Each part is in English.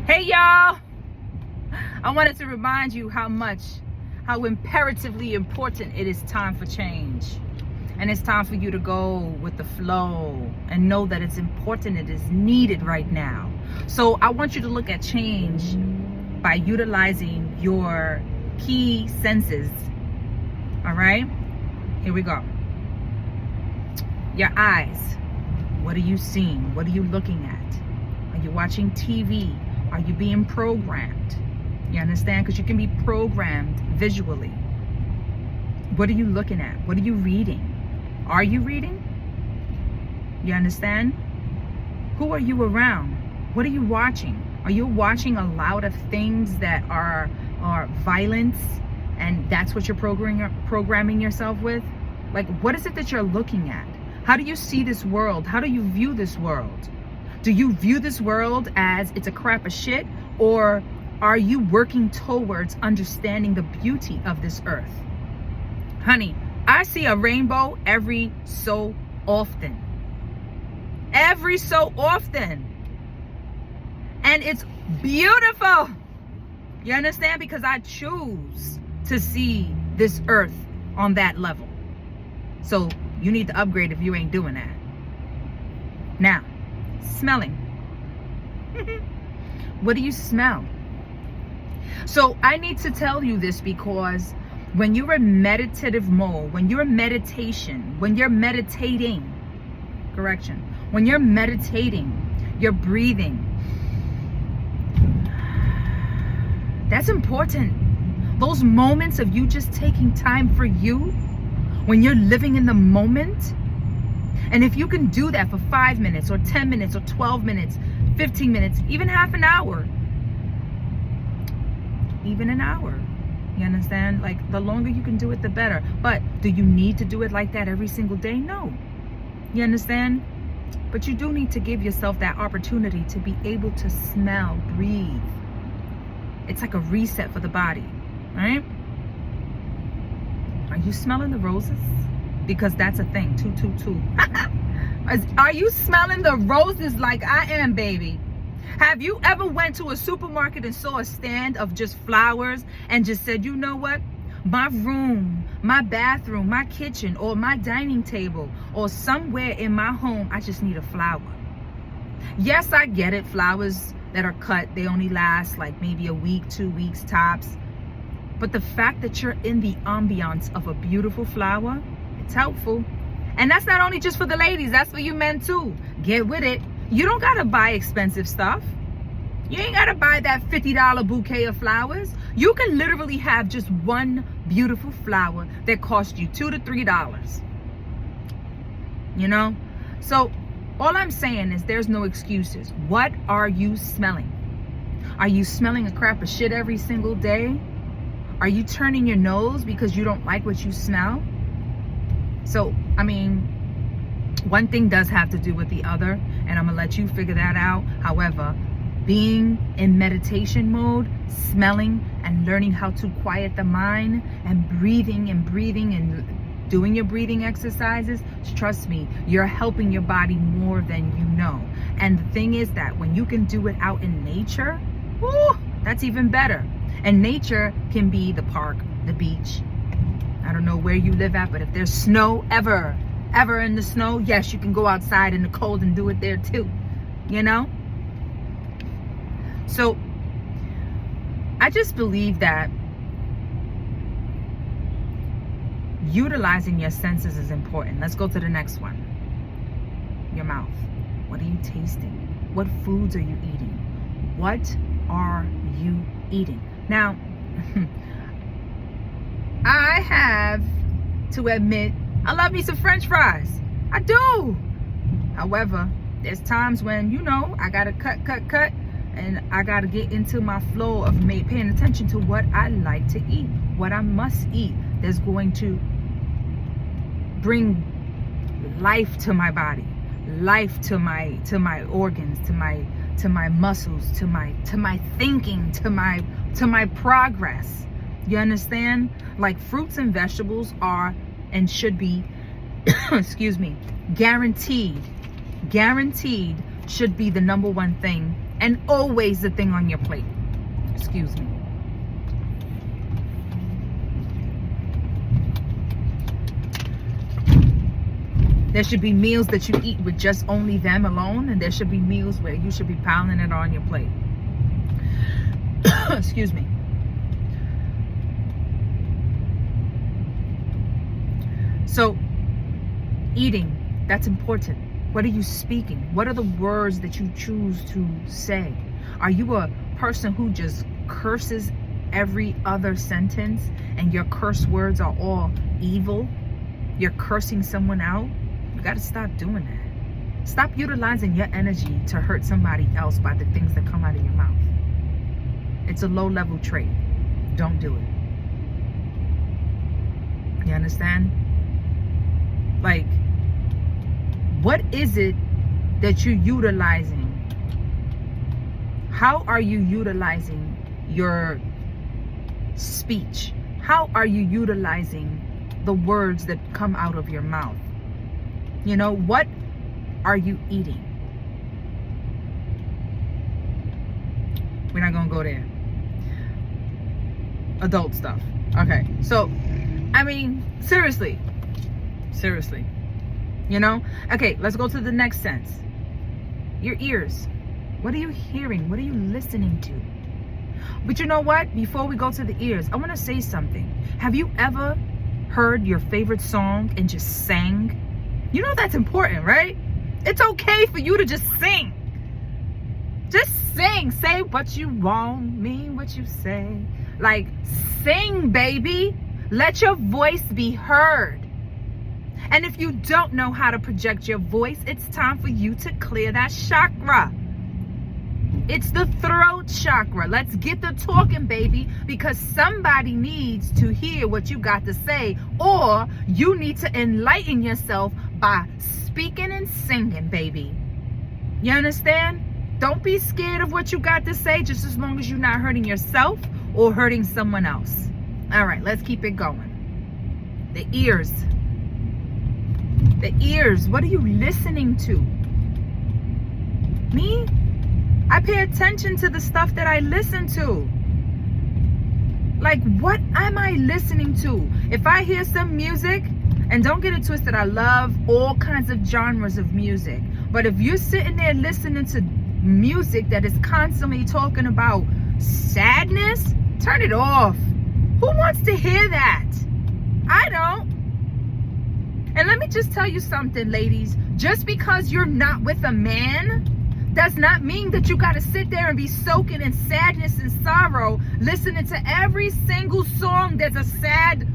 Hey y'all, I wanted to remind you how imperatively important it is time for change. And it's time for you to go with the flow and know that it's important, it is needed right now. So I want you to look at change by utilizing your key senses. All right, here we go. Your eyes. What are you seeing? What are you looking at? Are you watching TV? Are you being programmed? You understand? Because you can be programmed visually. What are you looking at? What are you reading? Are you reading? You understand? Who are you around? What are you watching? Are you watching a lot of things that are violence, and that's what you're programming yourself with? Like, what is it that you're looking at? How do you see this world? How do you view this world? Do you view this world as it's a crap of shit, or are you working towards understanding the beauty of this earth? Honey, I see a rainbow every so often. Every so often. And it's beautiful. You understand? Because I choose to see this earth on that level. So you need to upgrade if you ain't doing that. Now, smelling. What do you smell? So I need to tell you this because when you're in meditative mode, when you're in meditation, when you're meditating, when you're meditating, you're breathing. That's important. Those moments of you just taking time for you, when you're living in the moment. And if you can do that for 5 minutes or 10 minutes or 12 minutes, 15 minutes, even half an hour, even an hour, you understand? Like, the longer you can do it, the better. But do you need to do it like that every single day? No. You understand? But you do need to give yourself that opportunity to be able to smell, breathe. It's like a reset for the body, right? Are you smelling the roses? Because that's a thing. 222. Are you smelling the roses like I am, baby? Have you ever went to a supermarket and saw a stand of just flowers and just said, you know what? My room, my bathroom, my kitchen, or my dining table, or somewhere in my home, I just need a flower. Yes, I get it. Flowers that are cut, they only last like maybe a week, 2 weeks tops. But the fact that you're in the ambiance of a beautiful flower, it's helpful. And that's not only just for the ladies, that's for you men too. Get with it. You don't gotta buy expensive stuff. You ain't gotta buy that $50 bouquet of flowers. You can literally have just one beautiful flower that costs you $2 to $3. You know? So all I'm saying is there's no excuses. What are you smelling? Are you smelling a crap of shit every single day? Are you turning your nose because you don't like what you smell? So, I mean, one thing does have to do with the other, and I'm gonna let you figure that out. However, being in meditation mode, smelling and learning how to quiet the mind, and breathing and doing your breathing exercises, trust me, you're helping your body more than you know. And the thing is that when you can do it out in nature, whoo, that's even better. And nature can be the park, the beach. I don't know where you live at, but if there's snow ever in the snow, yes, you can go outside in the cold and do it there too, you know? So I just believe that utilizing your senses is important. Let's go to the next one. Your mouth. What are you tasting? What foods are you eating? What are you eating? Now, I have to admit, I love me some French fries. I do. However, there's times when, you know, I gotta cut, and I gotta get into my flow of paying attention to what I like to eat, what I must eat. That's going to bring life to my body, life to my organs, to my muscles, to my thinking, to my progress. You understand? Like, fruits and vegetables are and should be excuse me, guaranteed should be the number one thing and always the thing on your plate. Excuse me. There should be meals that you eat with just only them alone, and there should be meals where you should be piling it on your plate. Excuse me. So, eating, that's important. What are you speaking? What are the words that you choose to say? Are you a person who just curses every other sentence and your curse words are all evil? You're cursing someone out? You got to stop doing that. Stop utilizing your energy to hurt somebody else by the things that come out of your mouth. It's a low-level trait. Don't do it. You understand? Like, what is it that you're utilizing? How are you utilizing your speech? How are you utilizing the words that come out of your mouth? You know, what are you eating? We're not gonna go there. Adult stuff. Okay, so, I mean, seriously. You know? Okay, let's go to the next sense. Your ears. What are you hearing? What are you listening to? But you know what? Before we go to the ears, I want to say something. Have you ever heard your favorite song and just sang? You know that's important, right? It's okay for you to just sing. Just sing. Say what you want, mean what you say. Like, sing, baby. Let your voice be heard. And if you don't know how to project your voice, it's time for you to clear that chakra. It's the throat chakra. Let's get the talking, baby, because somebody needs to hear what you got to say, or you need to enlighten yourself by speaking and singing, baby. You understand? Don't be scared of what you got to say, just as long as you're not hurting yourself or hurting someone else. All right, let's keep it going. The ears. The ears. What are you listening to? Me? I pay attention to the stuff that I listen to. Like, what am I listening to? If I hear some music, and don't get it twisted, I love all kinds of genres of music. But if you're sitting there listening to music that is constantly talking about sadness, turn it off. Who wants to hear that? I don't. And let me just tell you something, ladies. Just because you're not with a man does not mean that you got to sit there and be soaking in sadness and sorrow, listening to every single song that's a sad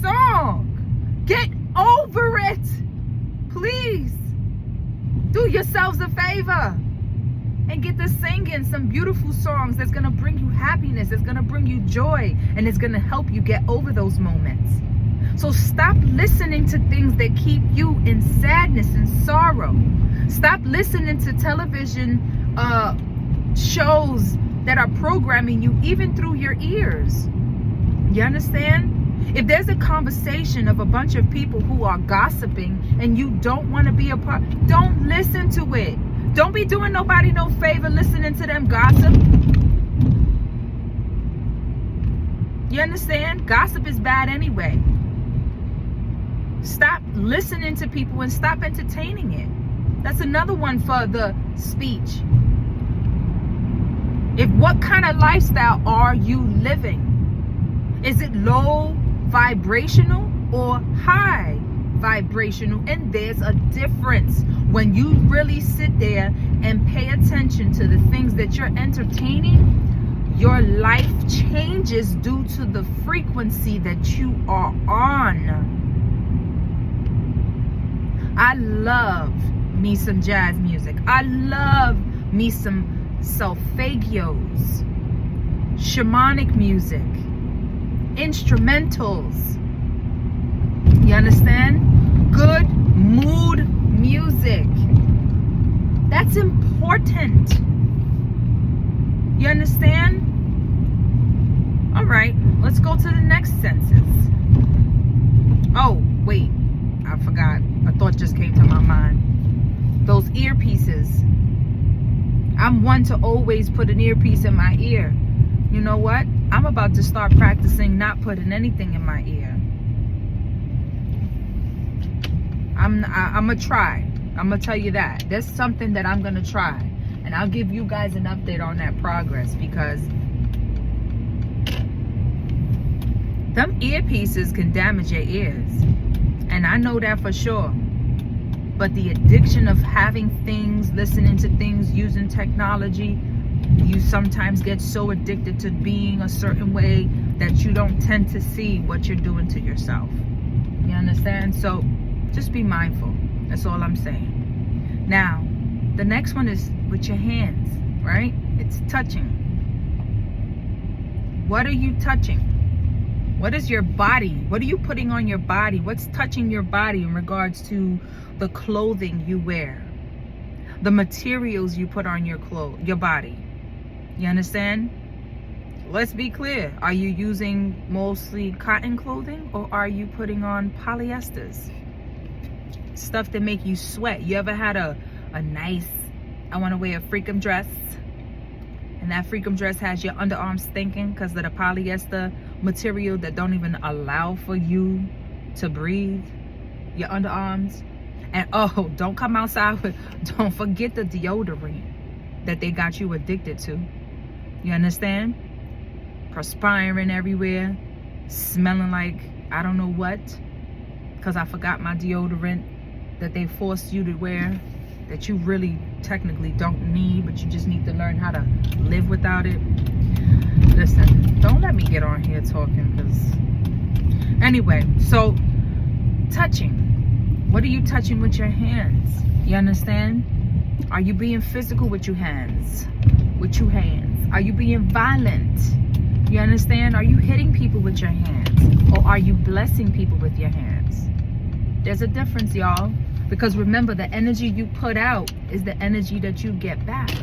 song. Get over it. Please. Do yourselves a favor and get to singing some beautiful songs that's going to bring you happiness, that's going to bring you joy, and it's going to help you get over those moments. So stop listening to things that keep you in sadness and sorrow. Stop listening to television shows that are programming you even through your ears. You understand? If there's a conversation of a bunch of people who are gossiping and you don't want to be a part, don't listen to it. Don't be doing nobody no favor listening to them gossip. You understand? Gossip is bad anyway. Stop listening to people and stop entertaining it. That's another one for the speech. What kind of lifestyle are you living? Is it low vibrational or high vibrational? And there's a difference. When you really sit there and pay attention to the things that you're entertaining, your life changes due to the frequency that you are on. I love me some jazz music. I love me some solfeggios, shamanic music, instrumentals. You understand? Good mood music. That's important. You understand? All right, let's go to the next senses. Oh, wait, I forgot. A thought just came to my mind. Those earpieces. I'm one to always put an earpiece in my ear. You know what? I'm about to start practicing not putting anything in my ear. I'm gonna try. I'm gonna tell you that. There's something that I'm gonna try. And I'll give you guys an update on that progress, because them earpieces can damage your ears. And I know that for sure. But the addiction of having things, listening to things, using technology, you sometimes get so addicted to being a certain way that you don't tend to see what you're doing to yourself. You understand? So just be mindful. That's all I'm saying. Now, the next one is with your hands, right? It's touching. What are you touching? What is your body? What are you putting on your body? What's touching your body in regards to the clothing you wear? The materials you put on your body. You understand? Let's be clear. Are you using mostly cotton clothing, or are you putting on polyesters? Stuff that make you sweat. You ever had a nice, I want to wear a freakum dress, and that freakum dress has your underarms stinking because of the polyester material that don't even allow for you to breathe, your underarms? And oh, don't come outside with, don't forget the deodorant that they got you addicted to. You understand? Perspiring everywhere, smelling like I don't know what, because I forgot my deodorant that they forced you to wear, that you really technically don't need, but you just need to learn how to live without it. Listen, don't let me get on here talking, because anyway, so touching. What are you touching with your hands? You understand? Are you being physical with your hands? With your hands? Are you being violent? You understand? Are you hitting people with your hands? Or are you blessing people with your hands? There's a difference, y'all. Because remember, the energy you put out is the energy that you get back.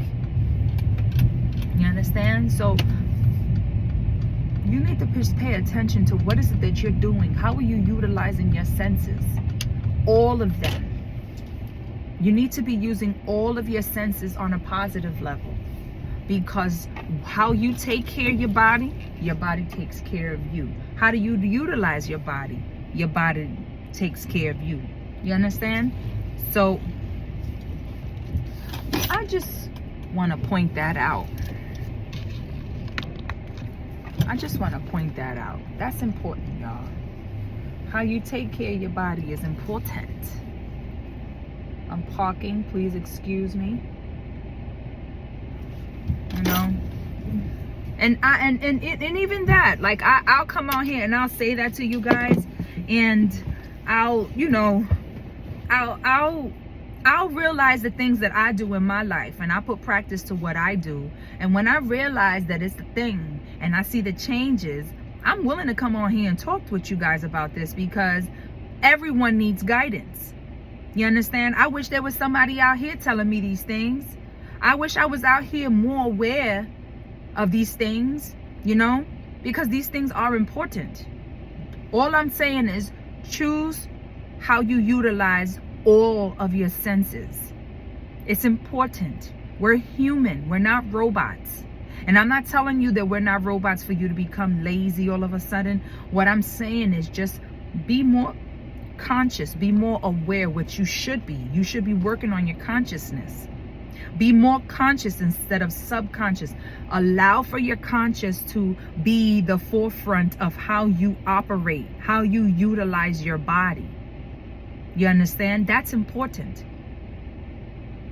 You understand? So you need to just pay attention to what is it that you're doing. How are you utilizing your senses? All of them. You need to be using all of your senses on a positive level. Because how you take care of your body takes care of you. How do you utilize your body? Your body takes care of you. You understand? So I just want to point that out. I just want to point that out. That's important, y'all. How you take care of your body is important. I'm parking, please excuse me. You know, and even that, like I'll come on here and I'll say that to you guys, and I'll realize the things that I do in my life, and I put practice to what I do. And when I realize that it's a thing and I see the changes, I'm willing to come on here and talk with you guys about this, because everyone needs guidance. You understand? I wish there was somebody out here telling me these things. I wish I was out here more aware of these things, you know, because these things are important. All I'm saying is choose how you utilize all of your senses. It's important. We're human. We're not robots. And I'm not telling you that we're not robots for you to become lazy all of a sudden. What I'm saying is just be more conscious, be more aware, what you should be. You should be working on your consciousness. Be more conscious instead of subconscious. Allow for your conscious to be the forefront of how you operate, how you utilize your body. You understand? That's important.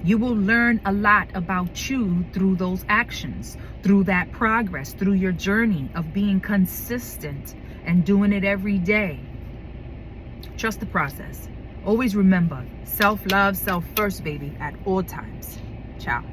You will learn a lot about you through those actions, through that progress, through your journey of being consistent and doing it every day. Trust the process. Always remember, self-love, self-first, baby, at all times. Ciao.